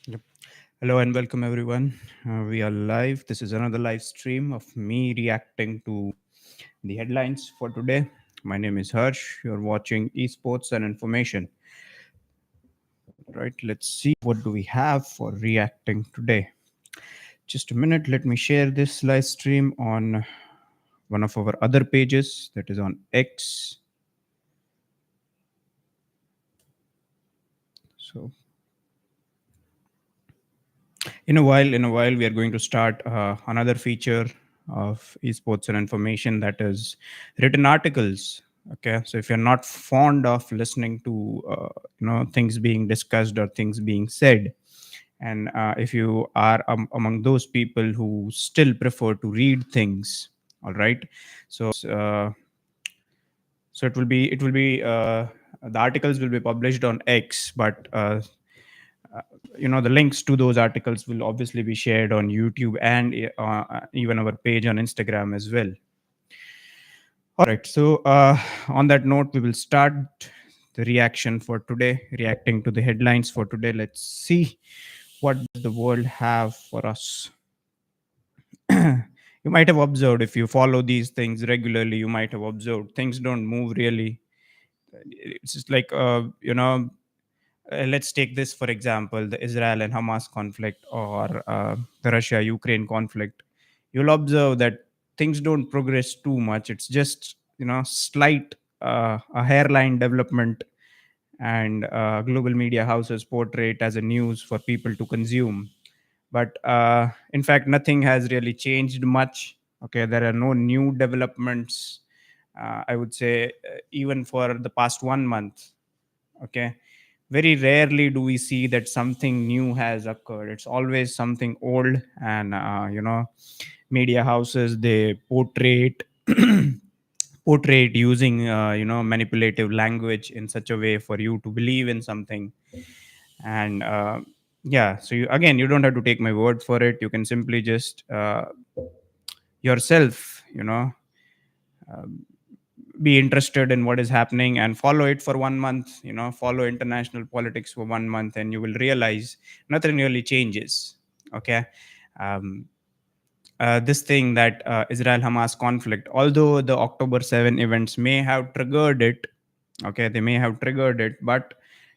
Yep. Hello and welcome everyone. We are live. This is another live stream of me reacting to the headlines for today. My name is Harsh. You're watching Esports and Information. Right, let's see what do we have for reacting today. Just a minute, let me share this live stream on one of our other pages that is on X. So in a while we are going to start another feature of esports and information, that is written articles. Okay, so if you're not fond of listening to things being discussed or things being said, and if you are among those people who still prefer to read things, all right, uh, so it will be the articles will be published on X, but uh, the links to those articles will obviously be shared on YouTube and even our page on Instagram as well. All right, so on that note, we will start the reaction for today, reacting to the headlines for today. Let's see what the world have for us. You might have observed, if you follow these things regularly, you might have observed things don't move really. It's just like let's take this for example, the Israel and Hamas conflict, or the Russia Ukraine conflict. You'll observe that things don't progress too much. It's just slight a hairline development, and global media houses portray it as a news for people to consume. But in fact, nothing has really changed much. Okay, there are no new developments, I would say, even for the past 1 month. Okay, very rarely do we see that something new has occurred. It's always something old, and media houses, they portray it portray it using manipulative language in such a way for you to believe in something. And yeah, so you don't have to take my word for it. You can simply just yourself, be interested in what is happening and follow it for 1 month. Follow international politics for 1 month, and you will realize nothing really changes. Okay. um, this thing, that Israel Hamas conflict, although the October 7 events may have triggered it, okay, they may have triggered it, but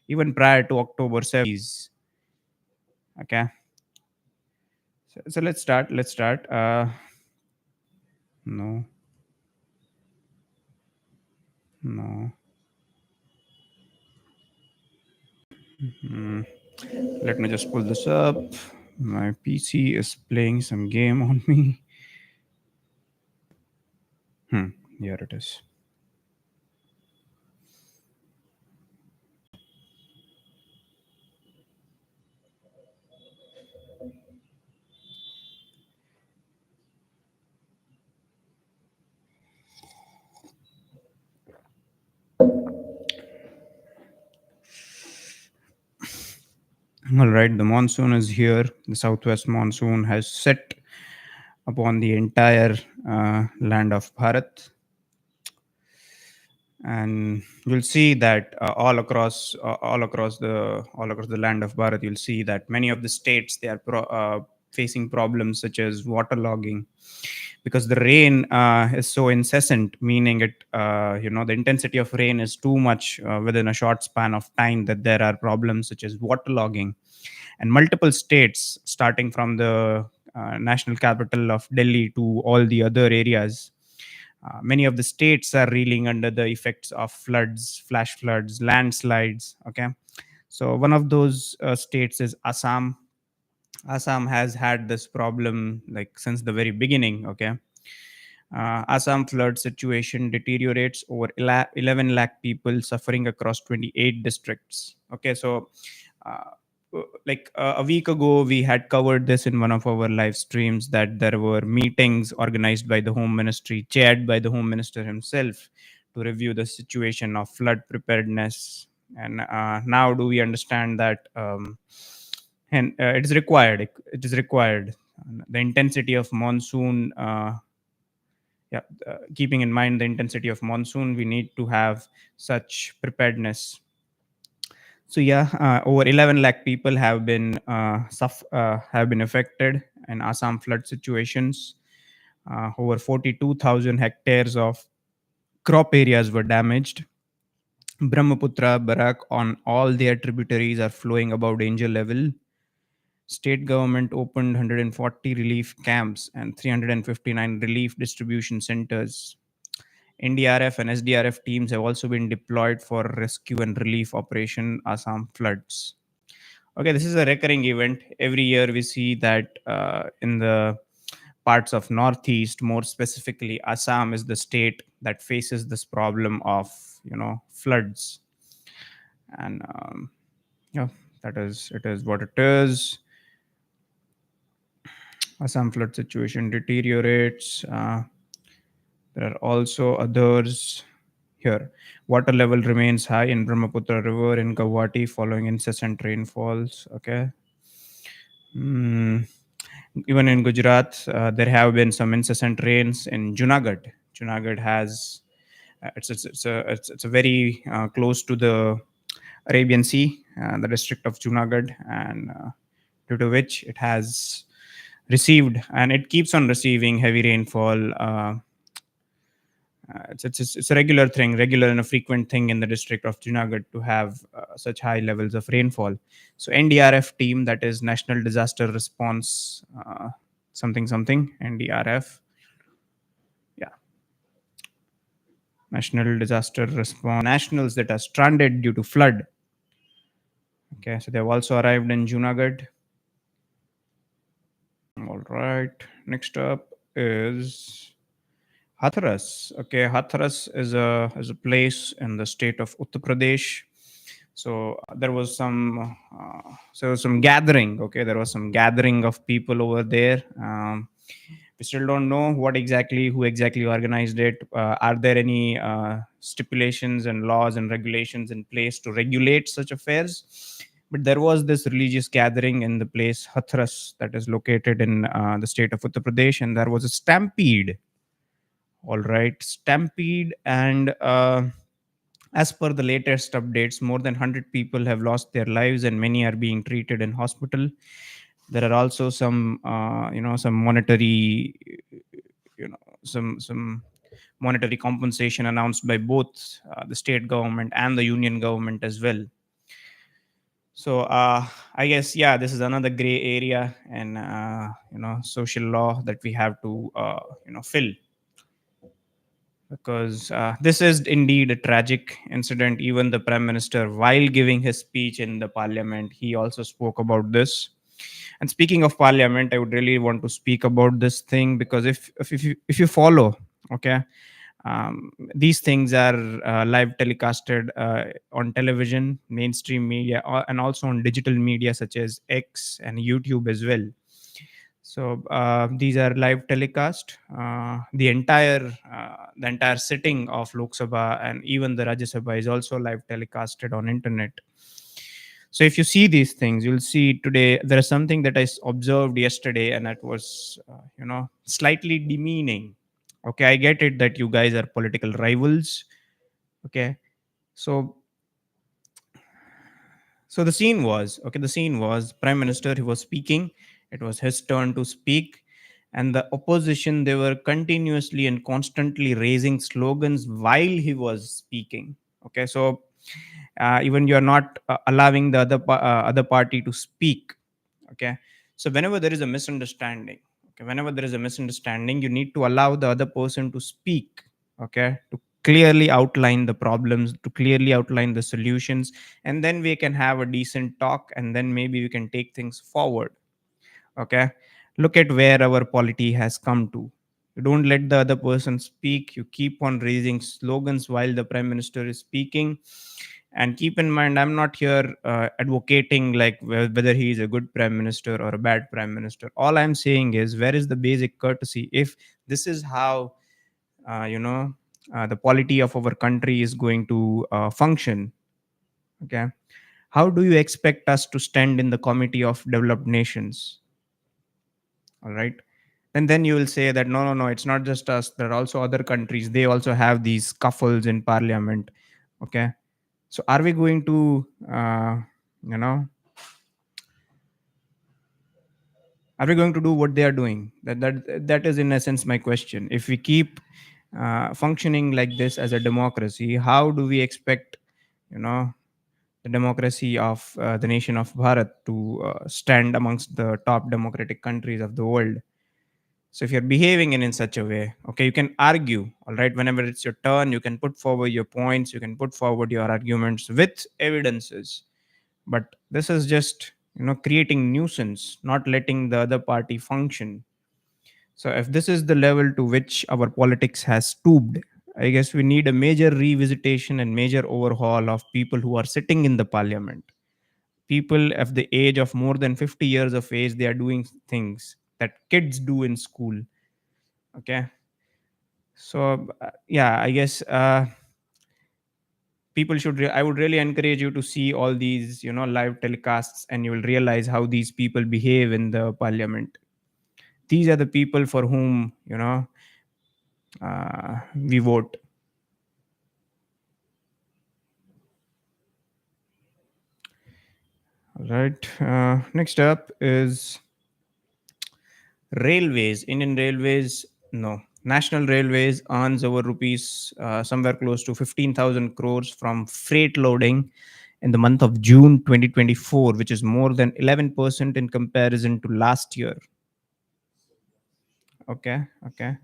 even prior to October 7, okay. So let's start. No, no. Hmm. Let me just pull this up. My PC is playing some game on me. Here it is. All right, the monsoon is here. The southwest monsoon has set upon the entire land of Bharat, and you'll see that all across the land of Bharat, you'll see that many of the states, they are facing problems such as waterlogging, because the rain is so incessant, meaning the intensity of rain is too much within a short span of time, that there are problems such as waterlogging. And multiple states, starting from the national capital of Delhi to all the other areas, many of the states are reeling under the effects of floods, flash floods, landslides. Okay, so one of those states is Assam. Assam has had this problem like since the very beginning. Okay, Assam flood situation deteriorates, over 11 lakh people suffering across 28 districts. Okay, so uh, a week ago, we had covered this in one of our live streams, that there were meetings organized by the Home Ministry, chaired by the Home Minister himself, to review the situation of flood preparedness. And now, do we understand that? And it is required. It is required. The intensity of monsoon. Yeah, keeping in mind the intensity of monsoon, we need to have such preparedness. So yeah, over 11 lakh people have been affected in Assam flood situations. Over 42,000 hectares of crop areas were damaged. Brahmaputra, Barak, on all their tributaries are flowing above danger level. State government opened 140 relief camps and 359 relief distribution centers. NDRF and SDRF teams have also been deployed for rescue and relief operation Assam floods. Okay, this is a recurring event. Every year we see that in the parts of Northeast, more specifically, Assam is the state that faces this problem of floods, and yeah, that is it is what it is. Assam flood situation deteriorates. There are also others here. Water level remains high in Brahmaputra River in Guwahati following incessant rainfalls. Okay. Mm, Even in Gujarat, there have been some incessant rains in Junagadh. Junagadh has it's a very close to the Arabian Sea, the district of Junagadh, and due to which it has received and it keeps on receiving heavy rainfall. It's a regular thing, regular and a frequent thing in the district of Junagadh to have such high levels of rainfall. So NDRF team, that is National Disaster Response, something something NDRF, yeah, National Disaster Response nationals that are stranded due to flood. Okay, so they've also arrived in Junagadh. All right, next up is Hathras. Okay, Hathras is a place in the state of Uttar Pradesh. So there was some gathering. Okay, there was some gathering of people over there. We still don't know who exactly organized it. Are there any stipulations and laws and regulations in place to regulate such affairs? But there was this religious gathering in the place Hathras that is located in the state of Uttar Pradesh, and there was a stampede. All right, stampede, and as per the latest updates, more than 100 people have lost their lives, and many are being treated in hospital. There are also some monetary, some monetary compensation announced by both the state government and the union government as well. So I guess, yeah, this is another gray area and social law that we have to fill, because this is indeed a tragic incident. Even the prime minister, while giving his speech in the parliament, he also spoke about this. And speaking of parliament, I would really want to speak about this thing, because if you follow, okay, these things are live telecasted on television, mainstream media, and also on digital media such as X and YouTube as well. So these are live telecast. The entire sitting of Lok Sabha and even the Rajya Sabha is also live telecasted on internet. So if you see these things, you'll see today there is something that I observed yesterday, and that was slightly demeaning. Okay, I get it that you guys are political rivals. Okay, so the scene was prime minister, he was speaking. It was his turn to speak, and the opposition, they were continuously and constantly raising slogans while he was speaking. Okay, so even you're not allowing the other party to speak. Okay, so whenever there is a misunderstanding, you need to allow the other person to speak. Okay, to clearly outline the problems, to clearly outline the solutions, and then we can have a decent talk, and then maybe we can take things forward. Okay, look at where our polity has come to. You don't let the other person speak, you keep on raising slogans while the prime minister is speaking. And keep in mind, I'm not here advocating like whether he is a good prime minister or a bad prime minister. All I'm saying is, where is the basic courtesy? If this is how uh, you know the polity of our country is going to function, okay, how do you expect us to stand in the committee of developed nations? All right, and then you will say that no, no, no, it's not just us, there are also other countries, they also have these scuffles in parliament. Okay, So are we going to you know are we going to do what they are doing? That is in essence my question. If we keep functioning like this as a democracy, how do we expect, you know the democracy of the nation of Bharat to stand amongst the top democratic countries of the world? So if you're behaving in such a way, okay, you can argue, all right, whenever it's your turn, you can put forward your points, you can put forward your arguments with evidences. But this is just, creating nuisance, not letting the other party function. So if this is the level to which our politics has stooped, I guess we need a major revisitation and major overhaul of people who are sitting in the parliament. People of the age of more than 50 years of age, they are doing things that kids do in school. Okay. So yeah, I guess people should. I would really encourage you to see all these, live telecasts, and you will realize how these people behave in the parliament. These are the people for whom we vote. All right. Next up is railways. Indian Railways. No. National Railways earns over rupees somewhere close to 15,000 crores from freight loading in the month of June 2024, which is more than 11% in comparison to last year. Okay, okay.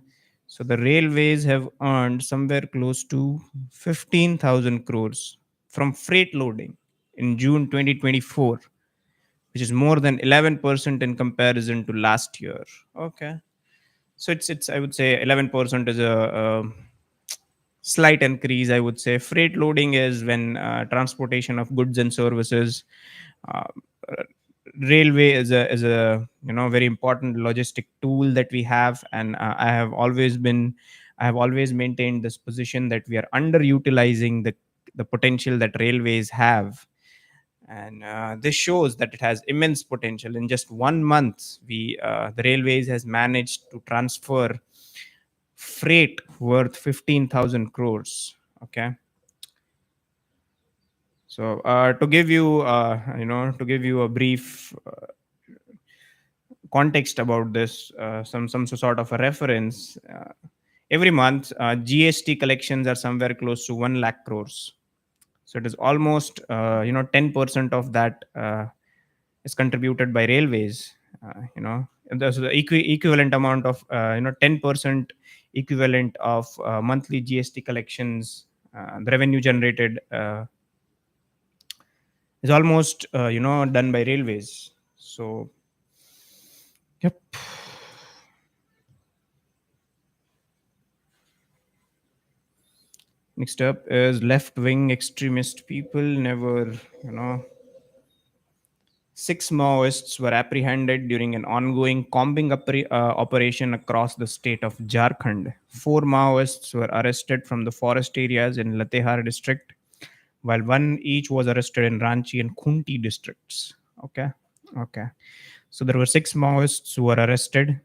So the railways have earned somewhere close to 15,000 crores from freight loading in June 2024, which is more than 11% in comparison to last year. Okay. So it's I would say 11% is a slight increase. I would say freight loading is when transportation of goods and services. Uh, Railway is a very important logistic tool that we have, and I have always maintained this position that we are underutilizing the potential that railways have. And this shows that it has immense potential. In just 1 month, the railways has managed to transfer freight worth 15,000 crores. Okay. So to give you a brief context about this, some sort of a reference. Every month, GST collections are somewhere close to 1 lakh crores. So it is almost 10% of that is contributed by railways. And there's the equivalent amount of 10% equivalent of monthly GST collections. The revenue generated is almost done by railways. So yep. Next up is left wing extremist people. Never, you know, 6 Maoists were apprehended during an ongoing combing operation across the state of Jharkhand. 4 Maoists were arrested from the forest areas in Latehar district, while one each was arrested in Ranchi and Khunti districts. Okay, okay. So there were 6 Maoists who were arrested.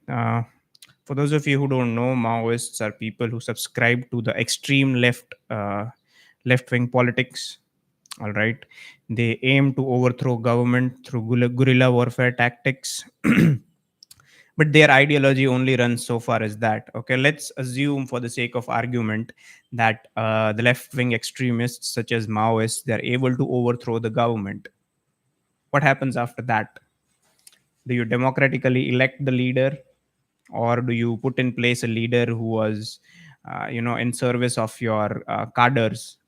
For those of you who don't know, Maoists are people who subscribe to the extreme left wing politics. All right, they aim to overthrow government through guerrilla warfare tactics. But their ideology only runs so far as that. Okay, let's assume for the sake of argument that the left wing extremists such as Maoists, they're able to overthrow the government. What happens after that? Do you democratically elect the leader, or do you put in place a leader who was in service of your cadres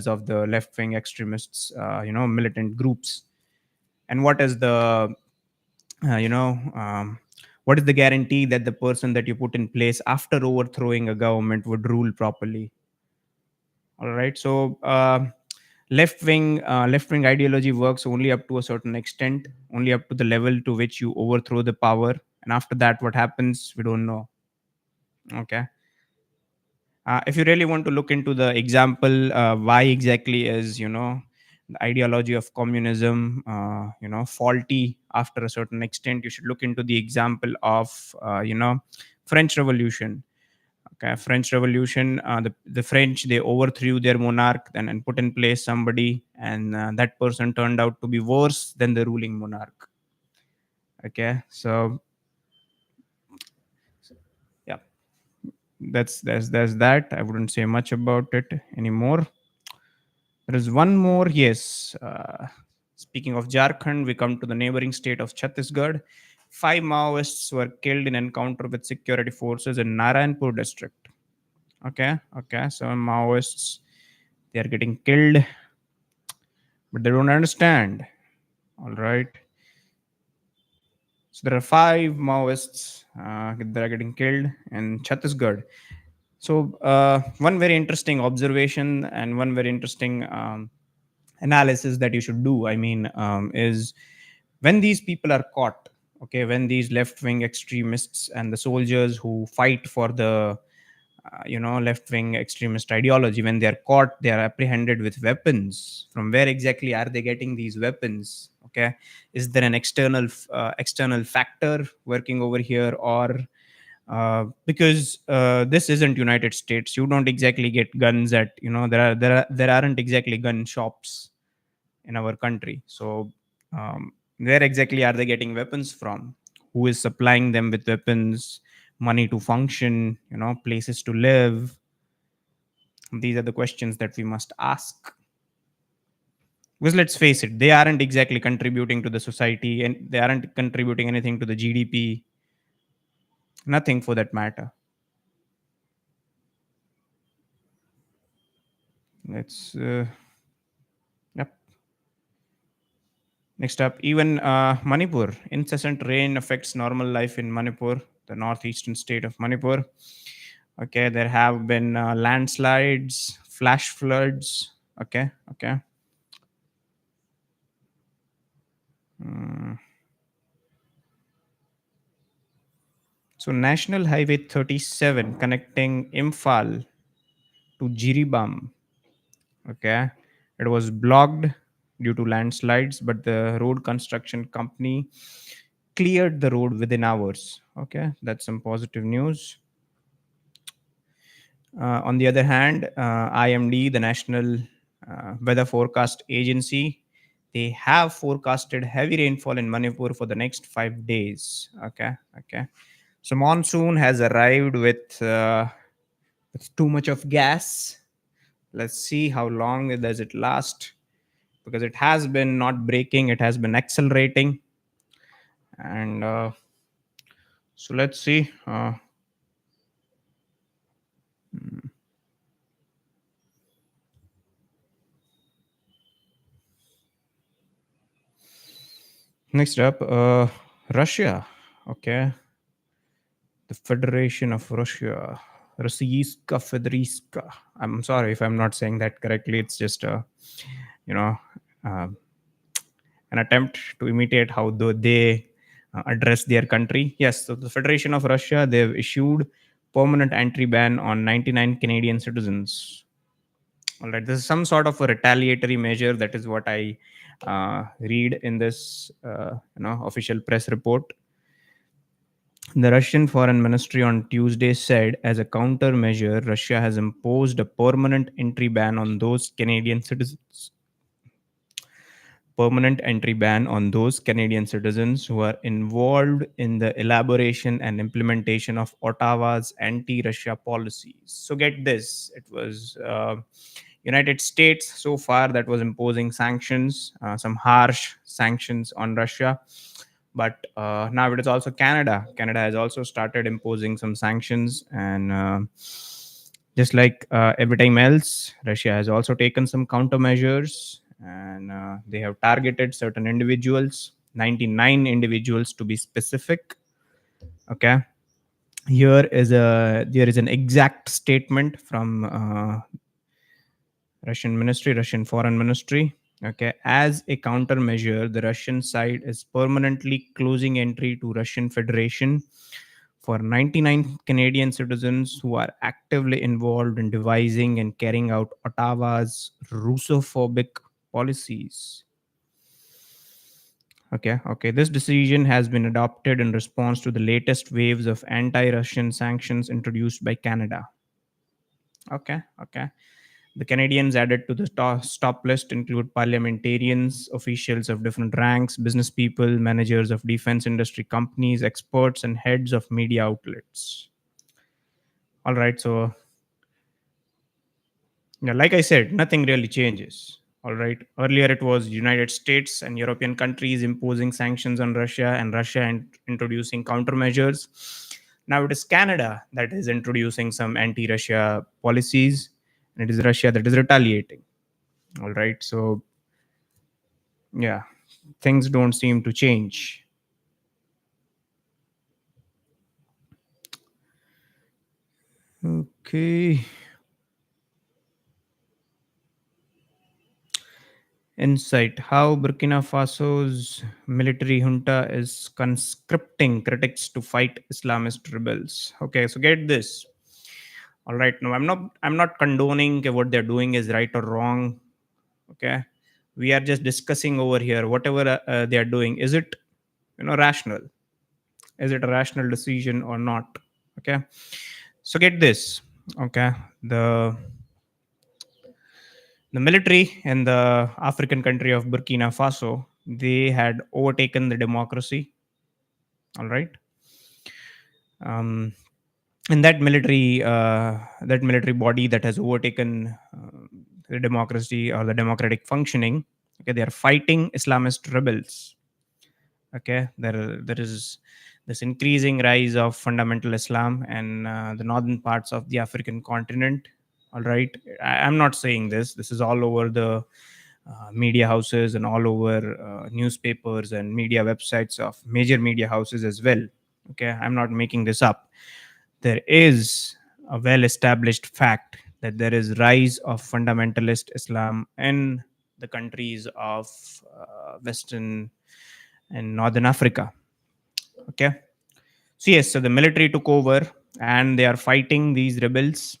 of the left wing extremists, militant groups? And what is the uh, you know um, what is the guarantee that the person that you put in place after overthrowing a government would rule properly? All right. So left wing ideology works only up to a certain extent, only up to the level to which you overthrow the power, and after that what happens we don't know. Okay. If you really want to look into the example, why exactly is the ideology of communism faulty after a certain extent, you should look into the example of French Revolution. Okay, French Revolution. The French, they overthrew their monarch and put in place somebody, and that person turned out to be worse than the ruling monarch. Okay, so yeah, that's that. I wouldn't say much about it anymore. There is one more. Yes. Speaking of Jharkhand, we come to the neighboring state of Chhattisgarh. Five Maoists were killed in encounter with security forces in Narayanpur district. Okay. So Maoists, they are getting killed, but they don't understand. All right. So there are five Maoists that are getting killed in Chhattisgarh. So one very interesting observation and one very interesting analysis that you should do, I mean, is when these people are caught, okay, when these left wing extremists and the soldiers who fight for the left wing extremist ideology, when they are caught, they are apprehended with weapons. From where exactly are they getting these weapons? Okay, is there an external factor working over here, or because this isn't United States, you don't exactly get guns at, there aren't exactly gun shops in our country. So where exactly are they getting weapons from? Who is supplying them with weapons, money to function, places to live? These are the questions that we must ask. Because let's face it, they aren't exactly contributing to the society, and they aren't contributing anything to the GDP, nothing for that matter. Let's yep. Next up, even Manipur. Incessant rain affects normal life in Manipur, the northeastern state of Manipur. Okay, there have been landslides, flash floods. Okay. Mm. So, National Highway 37 connecting Imphal to Jiribam. Okay, it was blocked due to landslides, but the road construction company cleared the road within hours. Okay, that's some positive news. On the other hand, IMD, the National Weather Forecast Agency, they have forecasted heavy rainfall in Manipur for the next 5 days. Okay. So monsoon has arrived with too much of gas. Let's see how long does it last, because it has been not breaking; it has been accelerating, and so let's see. Next up, Russia. Okay, the Federation of Russia, Rossiyska Federiska. I'm sorry if I'm not saying that correctly. It's just you know, uh, an attempt to imitate how they address their country. Yes, so the Federation of Russia, they've issued permanent entry ban on 99 Canadian citizens. All right, this is some sort of a retaliatory measure. That is what I read in this official press report. The Russian Foreign Ministry on Tuesday said, as a countermeasure, Russia has imposed a permanent entry ban on those Canadian citizens. Permanent entry ban on those Canadian citizens who are involved in the elaboration and implementation of Ottawa's anti-Russia policies. So get this: it was United States so far that was imposing sanctions, some harsh sanctions on Russia. But now it is also Canada. Canada has also started imposing some sanctions, and just like every time else, Russia has also taken some countermeasures, and they have targeted certain individuals, 99 individuals to be specific. Okay, there is an exact statement from Russian Foreign Ministry. Okay, as a countermeasure, the Russian side is permanently closing entry to Russian Federation for 99 Canadian citizens who are actively involved in devising and carrying out Ottawa's Russophobic policies. Okay. This decision has been adopted in response to the latest waves of anti-Russian sanctions introduced by Canada. Okay. The Canadians added to the stop list include parliamentarians, officials of different ranks, business people, managers of defense industry companies, experts, and heads of media outlets. All right, so yeah, like I said, nothing really changes. All right. Earlier, it was United States and European countries imposing sanctions on Russia, and Russia introducing countermeasures. Now it is Canada that is introducing some anti-Russia policies, and it is Russia that is retaliating. All right. So yeah, things don't seem to change. Okay. Insight: how Burkina Faso's military junta is conscripting critics to fight Islamist rebels. Okay, so get this. All right, no, I'm not condoning what they're doing is right or wrong. Okay, we are just discussing over here whatever they are doing. Is it rational? Is it a rational decision or not? Okay, so get this. Okay, the the military in the African country of Burkina Faso, they had overtaken the democracy. All right. Um, and that military body that has overtaken the democracy or the democratic functioning, okay, they are fighting Islamist rebels. Okay, there is this increasing rise of fundamental Islam and the northern parts of the African continent. All right, I'm not saying this is all over the media houses and all over newspapers and media websites of major media houses as well. Okay, I'm not making this up. There is a well established fact that there is rise of fundamentalist Islam in the countries of western and northern Africa. Okay, so yes, so the military took over and they are fighting these rebels.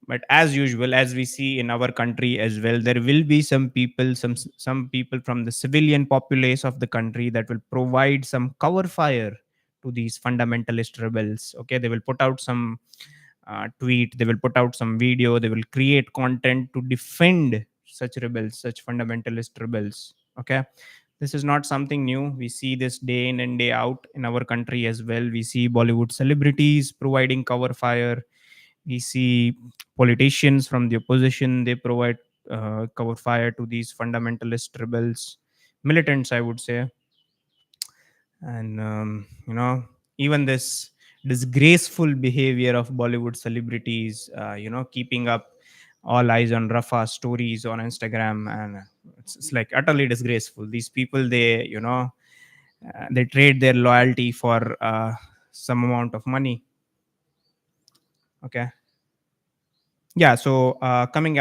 But as usual, as we see in our country as well, there will be some people from the civilian populace of the country that will provide some cover fire to these fundamentalist rebels. Okay, they will put out some tweet, they will put out some video, they will create content to defend such rebels, such fundamentalist rebels. Okay, this is not something new. We see this day in and day out in our country as well. We see Bollywood celebrities providing cover fire. We see politicians from the opposition, they provide cover fire to these fundamentalist rebels, militants, I would say. And even this disgraceful behavior of Bollywood celebrities, keeping up all eyes on Rafa stories on Instagram, and it's like utterly disgraceful. These people, they trade their loyalty for some amount of money. Okay. Yeah, so coming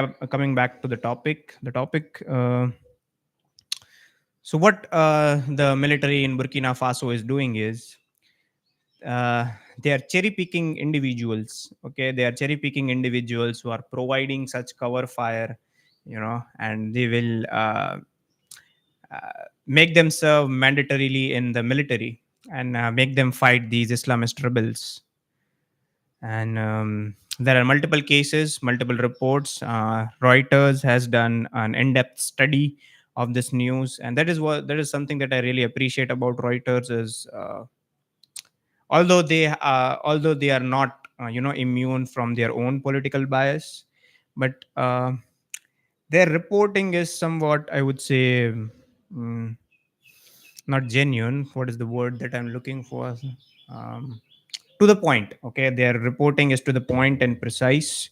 back to the topic. So what the military in Burkina Faso is doing is, uh, they are cherry picking individuals. Okay, they are cherry picking individuals who are providing such cover fire, and they will make them serve mandatorily in the military and make them fight these Islamist rebels. And there are multiple cases, multiple reports. Reuters has done an in-depth study of this news, and that is something that I really appreciate about Reuters is, although they are not immune from their own political bias, but their reporting is somewhat, I would say, mm, not genuine. What is the word that I'm looking for? um, to the point. Okay, their reporting is to the point and precise.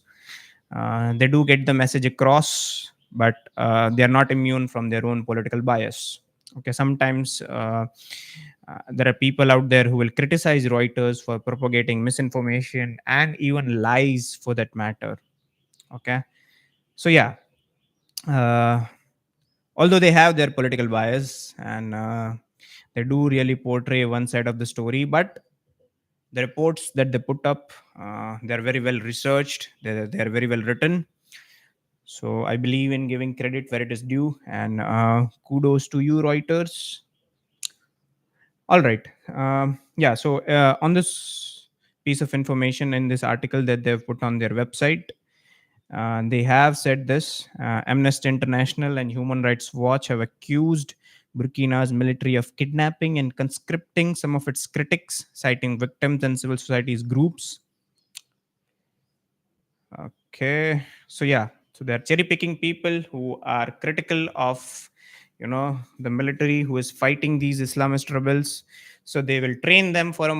They do get the message across, but they are not immune from their own political bias. Okay, sometimes there are people out there who will criticize Reuters for propagating misinformation and even lies for that matter. Okay, so yeah, uh, although they have their political bias and they do really portray one side of the story, but the reports that they put up, they're very well researched, they're very well written. So I believe in giving credit where it is due, and kudos to you, Reuters. All right. Yeah. So on this piece of information in this article that they've put on their website, they have said this: Amnesty International and Human Rights Watch have accused Burkina's military of kidnapping and conscripting some of its critics, citing victims and civil societies groups. Okay, so yeah, so they're cherry picking people who are critical of, the military who is fighting these Islamist rebels. So they will train them for a